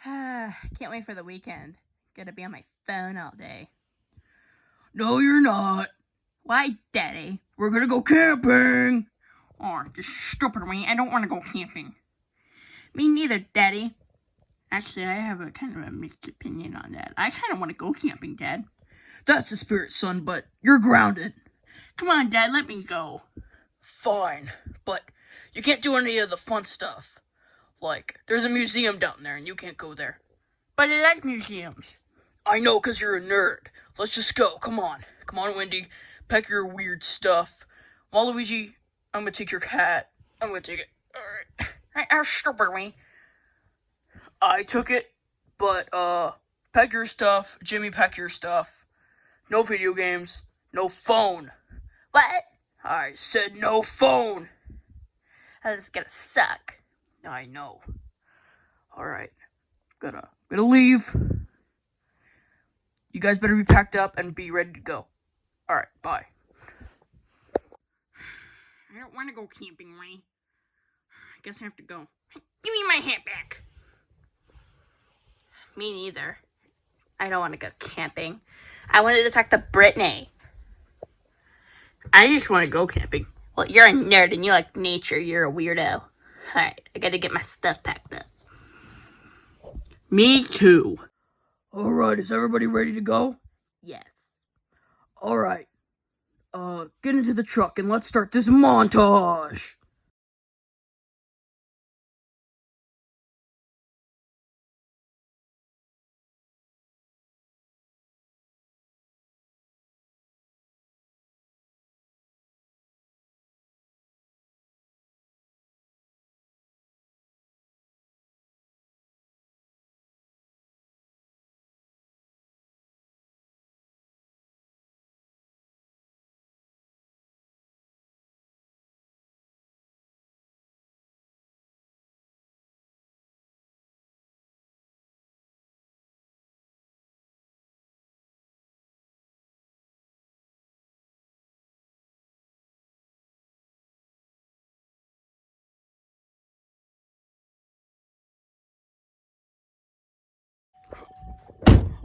Can't wait for the weekend. Gonna be on my phone all day. No, you're not. Why, Daddy? We're gonna go camping. Oh, just stupid me. I don't want to go camping. Me neither, Daddy. Actually, I have a kind of a mixed opinion on that. I kind of want to go camping, Dad. That's the spirit, son, but you're grounded. Come on, Dad, let me go. Fine, but you can't do any of the fun stuff. Like, there's a museum down there and you can't go there. But I like museums. I know, 'cause you're a nerd. Let's just go. Come on. Come on, Wendy. Pack your weird stuff. Waluigi, I'm gonna take your hat. I'm gonna take it. Alright. How stupid me. I took it, but, pack your stuff. Jimmy, pack your stuff. No video games. No phone. What? I said no phone. This is gonna suck. I know. Alright. Gotta leave. You guys better be packed up and be ready to go. Alright, bye. I don't want to go camping, Ray. I guess I have to go. Give me my hat back. Me neither. I don't want to go camping. I wanted to talk to Brittany. I just want to go camping. Well, you're a nerd and you like nature. You're a weirdo. Alright, I gotta get my stuff packed up. Me too. Alright, is everybody ready to go? Yes. Alright. Get into the truck and let's start this montage.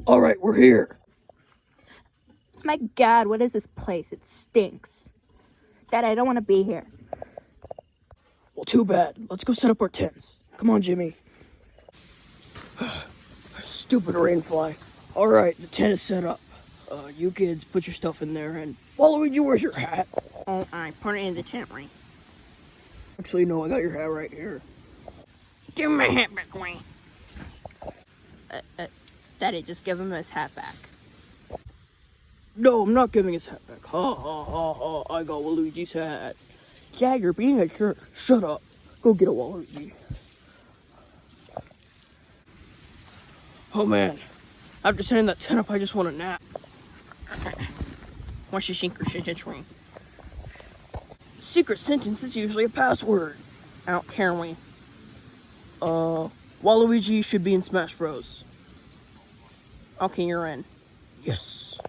Alright, we're here. My God, what is this place? It stinks. Dad, I don't want to be here. Well, too bad. Let's go set up our tents. Come on, Jimmy. Stupid rainfly. Alright, the tent is set up. You kids, put your stuff in there, and Waluigi, where's your hat? Oh, I put it in the tent ring. Actually, no, I got your hat right here. Give me my hat back, Wayne. Daddy, just give him his hat back. No, I'm not giving his hat back. Ha ha ha ha, I got Waluigi's hat. Yeah, you're being a jerk. Shut up. Go get a Waluigi. Oh man, after setting that tent up, I just want a nap. What's your secret sentence ring? Secret sentence is usually a password. I don't care, Wayne. Waluigi should be in Smash Bros. Okay, you're in. Yes.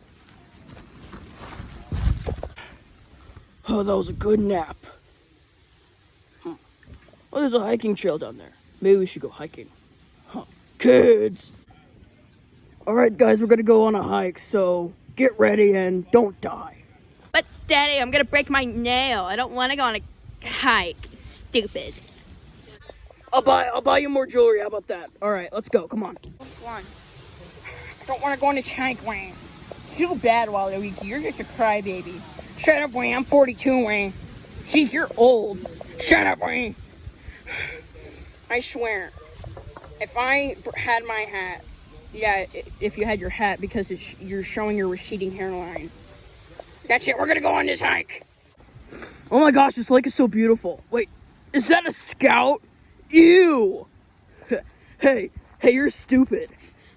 Oh, that was a good nap. Oh, there's a hiking trail down there. Maybe we should go hiking. Huh. Kids! Alright, guys, we're gonna go on a hike, so get ready and don't die. But, Daddy, I'm gonna break my nail. I don't want to go on a hike. Stupid. I'll buy you more jewelry. How about that? Alright, let's go. Come on. One. I don't want to go on a hike, Wayne. Too bad, Waluigi. You're just a crybaby. Shut up, Wayne. I'm 42, Wayne. Geez, you're old. Shut up, Wayne. I swear, if I had my hat, yeah, if you had your hat, because you're showing your receding hairline. That's it. We're gonna go on this hike. Oh my gosh, this lake is so beautiful. Wait, is that a scout? Ew! Hey, you're stupid.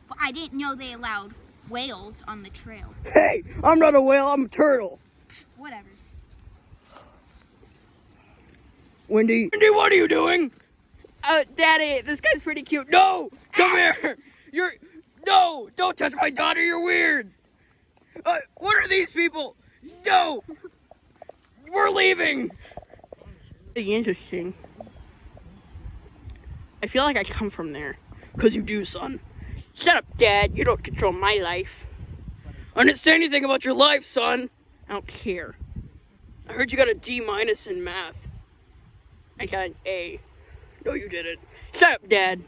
But I didn't know they allowed whales on the trail. Hey, I'm not a whale, I'm a turtle. Whatever. Wendy, what are you doing? Daddy, this guy's pretty cute. No! Come here! No! Don't touch my daughter, you're weird! What are these people? No! We're leaving! Pretty interesting. I feel like I come from there. Because you do, son. Shut up, Dad. You don't control my life. I didn't say anything about your life, son. I don't care. I heard you got a D- in math. I got an A. No, you didn't. Shut up, Dad.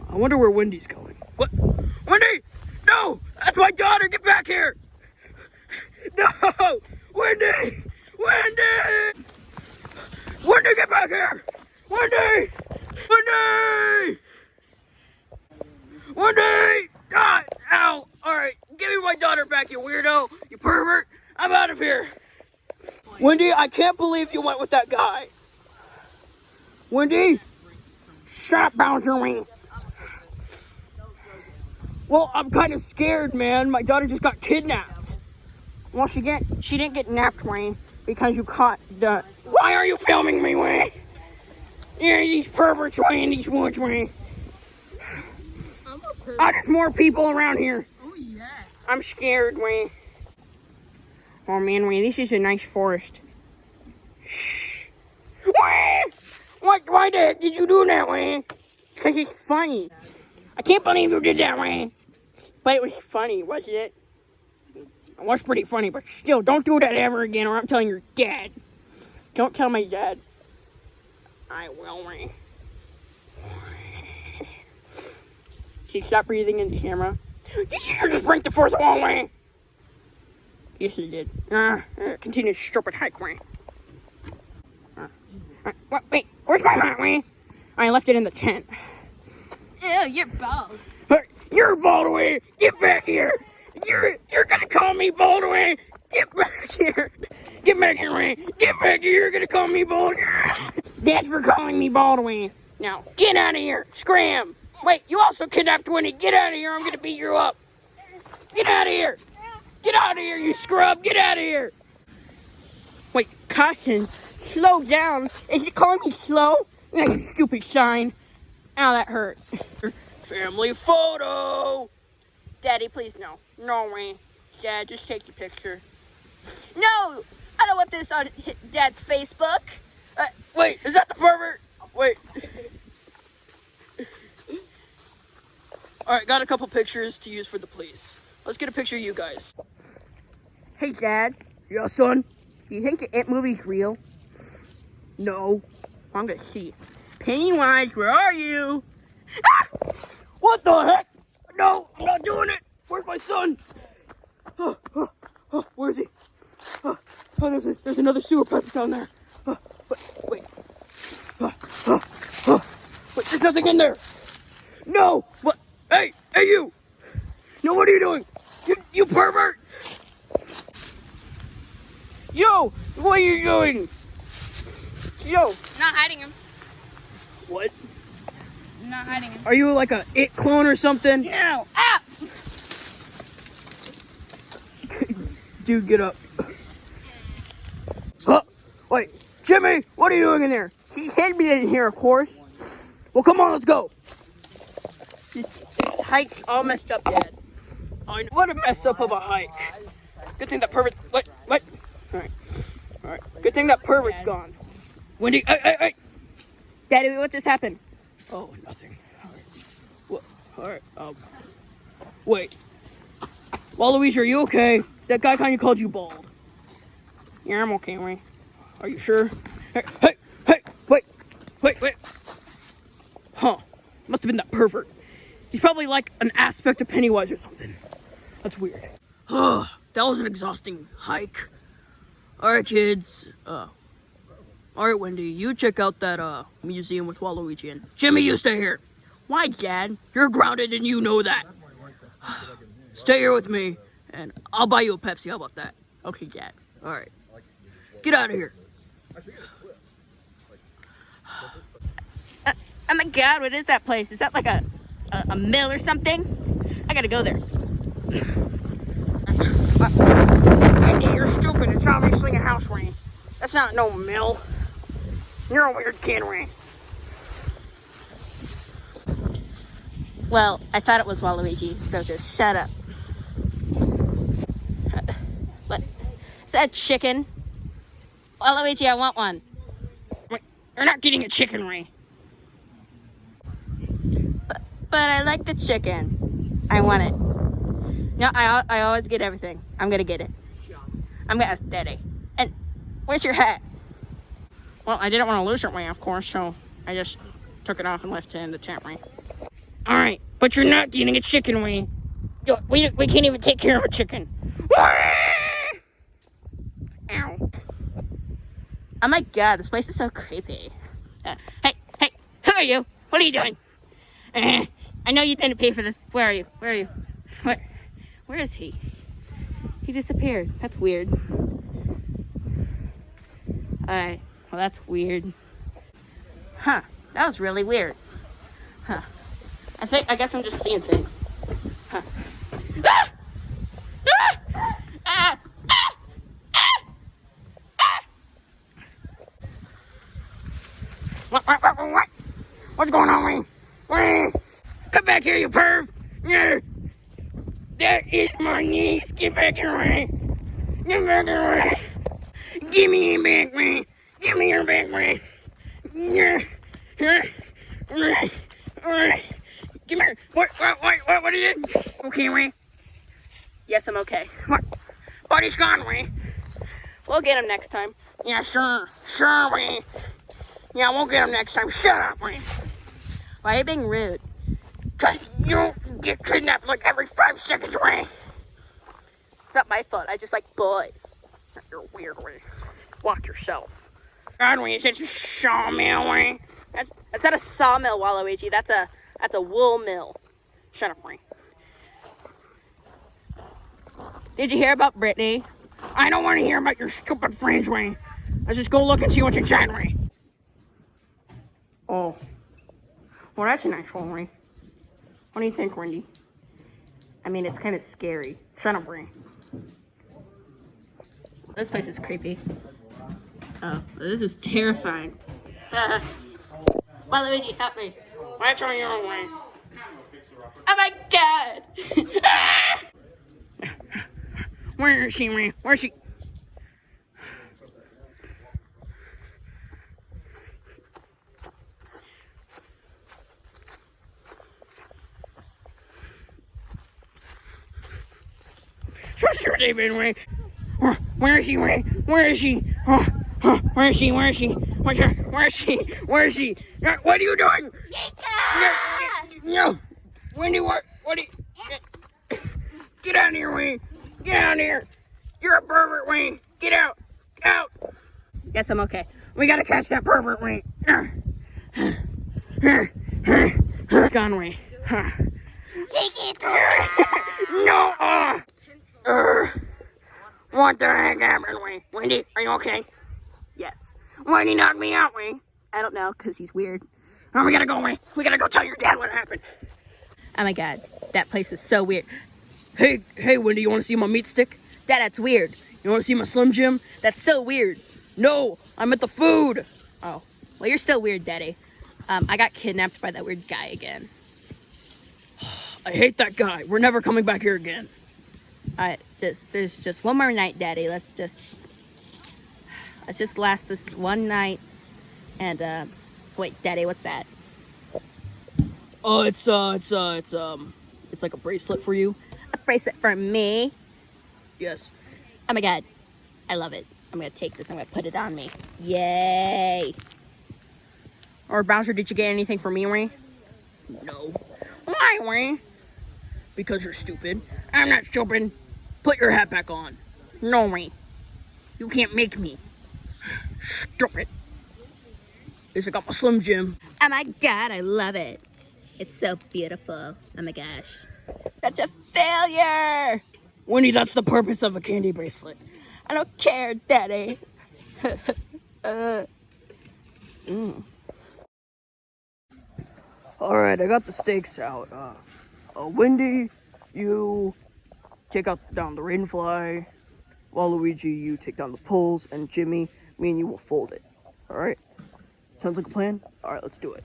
I wonder where Wendy's going. What? Wendy! No! That's my daughter! Get back here! No! Wendy! Wendy! Wendy, get back here! Wendy! Wendy! Wendy! God! Ow! Alright, give me my daughter back, you weirdo! You pervert! I'm out of here! Wendy, I can't believe you went with that guy. Wendy? Shut up, Bowser Wing. Well, I'm kind of scared, man. My daughter just got kidnapped. Well, she didn't get napped, Wayne, because you caught the... Why are you filming me, Wayne? Yeah, these perverts, Wayne, these woods, Wayne. I'm a pervert. Oh, there's more people around here. Oh, yeah. I'm scared, Wayne. Oh, man, Wayne, this is a nice forest. Shh. Wayne! Why the heck did you do that, Wayne? Because it's funny. I can't believe you did that, Wayne. But it was funny, wasn't it? It was pretty funny, but still, don't do that ever again, or I'm telling your dad. Don't tell my dad. I will, Wayne. See, stop breathing in the camera. You should just break the fourth wall, Wayne. Yes, you did. Continue to stupid hike, Wayne. Wait, where's my hat, Wayne? I left it in the tent. Ew, you're bald. You're bald, Wayne. Get back here. You're gonna call me bald, Wayne. Get back here. Get back here, Wayne. Get back here. You're gonna call me bald. That's for calling me bald, Wayne. Now, get out of here. Scram. Wait, you also kidnapped Wendy. Get out of here. I'm gonna beat you up. Get out of here. Get out of here, you scrub. Get out of here. Wait, caution. Slow down. Is it calling me slow? Yeah, you stupid sign. Ow, that hurt. Family photo. Daddy, please no. No, Wayne. Dad, just take the picture. No, I don't want this on Dad's Facebook. Wait, is that the pervert? Wait. Alright, got a couple pictures to use for the police. Let's get a picture of you guys. Hey, Dad. Yeah, son? Do you think the It movie's real? No. I'm gonna see. Pennywise, where are you? Ah! What the heck? No, I'm not doing it. Where's my son? Where is he? There's another sewer pipe down there. Wait. Wait, there's nothing in there. No. What? Hey, you. No, what are you doing? You pervert. Yo, what are you doing? Yo. Not hiding him. What? Not hiding him. Are you like a It clone or something? No. Ah! Dude, get up. Wait, Jimmy, what are you doing in there? He hid me in here, of course. Well, come on, let's go. This hike's all messed up, Dad. I know. What a mess up of a hike. Good thing that pervert. What? All right. Good thing that pervert's gone. Wendy, hey. Daddy, what just happened? Oh, nothing. All right. Wait. Waluigi, are you okay? That guy kind of called you bald. Yeah, I'm okay, Wayne. Are you sure? Hey, wait. Huh. Must have been that pervert. He's probably like an aspect of Pennywise or something. That's weird. That was an exhausting hike. Alright, kids. Alright, Wendy, you check out that museum with Waluigi in. Jimmy, you stay here. Why, Dad? You're grounded and you know that. Stay here with me, and I'll buy you a Pepsi. How about that? Okay, Dad. Alright. Get out of here. Oh my God, what is that place? Is that like a mill or something? I gotta go there. Wendy, you're stupid. It's obviously a house, Wayne. That's not no mill. You're a weird kid, Wayne. Well, I thought it was Waluigi, so just shut up. What? Is that chicken? Waluigi, I want one. You're not getting a chicken wing. But I like the chicken. I want it. No, I always get everything. I'm gonna get it. I'm gonna ask Daddy. And where's your hat? Well, I didn't want to lose it wing, of course, so I just took it off and left it in the tent wing. All right, but you're not getting a chicken wing. We can't even take care of a chicken. Ow. Oh my god, this place is so creepy. Hey, who are you? What are you doing? I know you didn't pay for this. Where are you? Where are you? Where is he? He disappeared. That's weird. Alright, well that's weird. Huh, that was really weird. Huh. I guess I'm just seeing things. Huh. Ah! Ah! Ah! What? What's going on, Wing? Wing! Come back here, you perv! Yeah. That is my niece. Get back here, Wing! Get back here, Wing! Give me your back, Wing! Give me your back, Wing! Yeah. Give me. What is it? Okay, Wing? Yes, I'm okay. What? Buddy's gone, Wing. We'll get him next time. Yeah, sure, Wing. Yeah, we'll get him next time. Shut up, Wing. Why are you being rude? Cause you get kidnapped like every 5 seconds, Wing. It's not my fault. I just like boys. You're weird, Wing. Walk yourself. God, Wing, is that a sawmill, Wing? That's not a sawmill, Waluigi. That's a wool mill. Shut up, Wing. Did you hear about Brittany? I don't want to hear about your stupid friends, Wing. Let's just go look and see what's inside, Wing. Oh. Well, that's a nice one, Wing. What do you think, Wendy? I mean, it's kind of scary. Shut up, Wing. This place is creepy. Oh, this is terrifying. Waluigi, help me. That's on your own, Wing. Oh my god! Where is she, Wing? Where is she? Trust your David, Wing. Where is she, Wing? Where is she? Where is she? Where is she? Where is she? Where is she? What are you doing? No. Wendy, what are you... Get out of here, Wing. Get out of here. You're a pervert, Wing. Get out. Out. Yes, I'm okay. We gotta catch that pervert, Wing. Gone, Wing. Take it. No. What the heck happened, Wing? Wendy, are you okay? Yes. Why'd he knock me out, Wing? I don't know, because he's weird. Oh, we gotta go, Wing. We gotta go tell your dad what happened. Oh my god, that place is so weird. Hey, Wendy, you want to see my meat stick? Dad, that's weird. You want to see my Slim Jim? That's still weird. No, I meant the food. Oh, well, you're still weird, Daddy. I got kidnapped by that weird guy again. I hate that guy. We're never coming back here again. Alright, there's just one more night, Daddy. Let's just last this one night. And wait, Daddy, what's that? Oh, it's like a bracelet for you. A bracelet for me? Yes. Oh my god, I love it. I'm gonna take this. I'm gonna put it on me. Yay! Or Bowser, did you get anything for me, Wing? No, Why, Wing? because you're stupid. I'm not stupid. Put your hat back on. No, Wing. You can't make me. Stupid. At least I got my Slim Jim. Oh my god, I love it. It's so beautiful. Oh my gosh. That's a failure! Wendy, that's the purpose of a candy bracelet. I don't care, Daddy. All right, I got the stakes out. Wendy, you take down the Rainfly. Waluigi, you take down the poles, and Jimmy, me and you will fold it. All right? Sounds like a plan? All right, let's do it.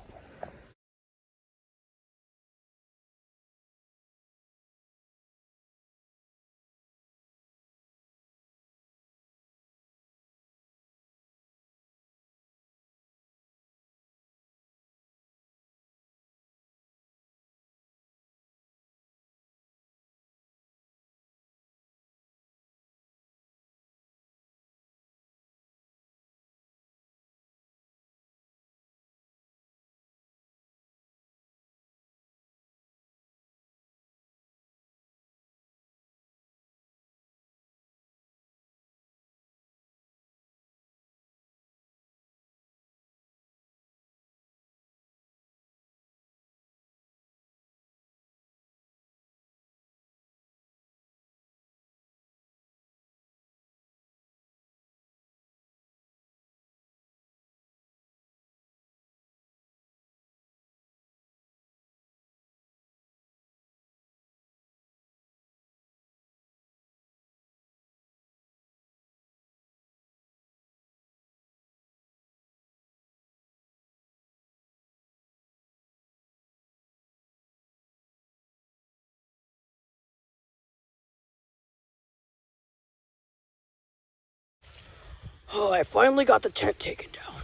Oh, I finally got the tent taken down.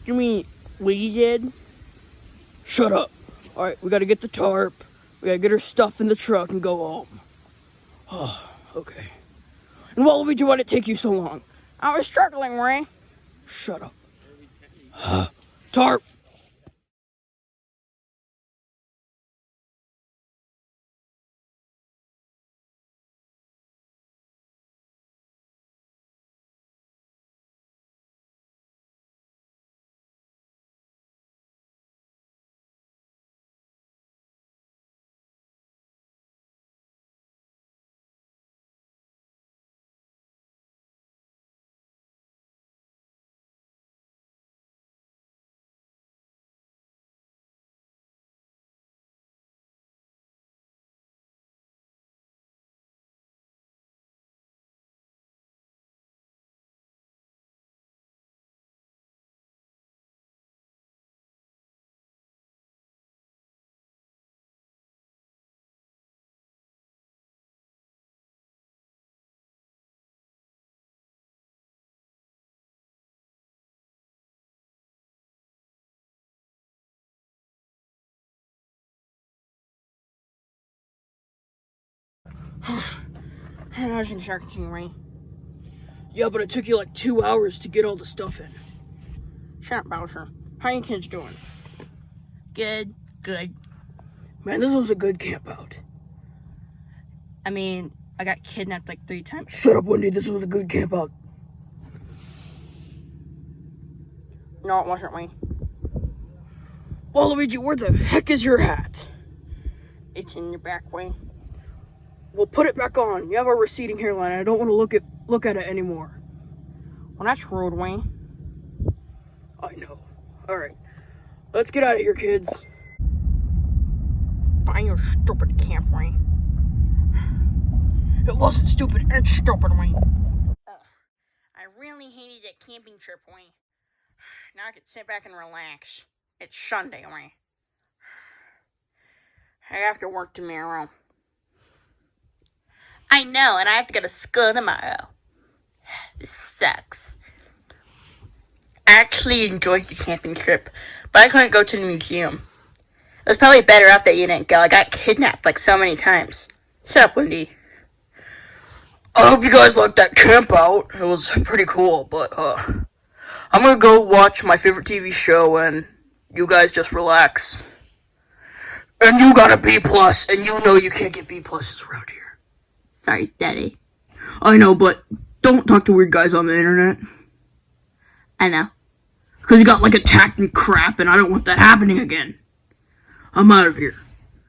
You mean we did? Shut up. Alright, we gotta get the tarp. We gotta get our stuff in the truck and go home. Oh, okay. And Waluigi, why did it take you so long? I was struggling, Ray. Shut up. Tarp! I was in Shark Team, Ray. Yeah, but it took you like 2 hours to get all the stuff in. Shut up, Bowser. How you kids doing? Good. Man, this was a good camp out. I mean, I got kidnapped like 3 times. Shut up, Wendy. This was a good camp out. No, it wasn't, Ray. Waluigi, where the heck is your hat? It's in your back, Ray. Well, put it back on. You have a receding hairline. I don't want to look at it anymore. Well, that's rude, Ray. I know. All right. Let's get out of here, kids. Find your stupid camp, Ray. It wasn't stupid. It's stupid, Ray. I really hated that camping trip, Ray. Now I can sit back and relax. It's Sunday, Ray. I have to work tomorrow. I know, and I have to go to school tomorrow. This sucks. I actually enjoyed the camping trip, but I couldn't go to the museum. It was probably better off that you didn't go. I got kidnapped like so many times. Shut up, Wendy. I hope you guys liked that camp out. It was pretty cool, but I'm gonna go watch my favorite TV show, and you guys just relax. And you got a B+, and you know you can't get B+ around here. Sorry, Daddy. I know, but don't talk to weird guys on the internet. I know. Because you got, like, attacked and crap, and I don't want that happening again. I'm out of here.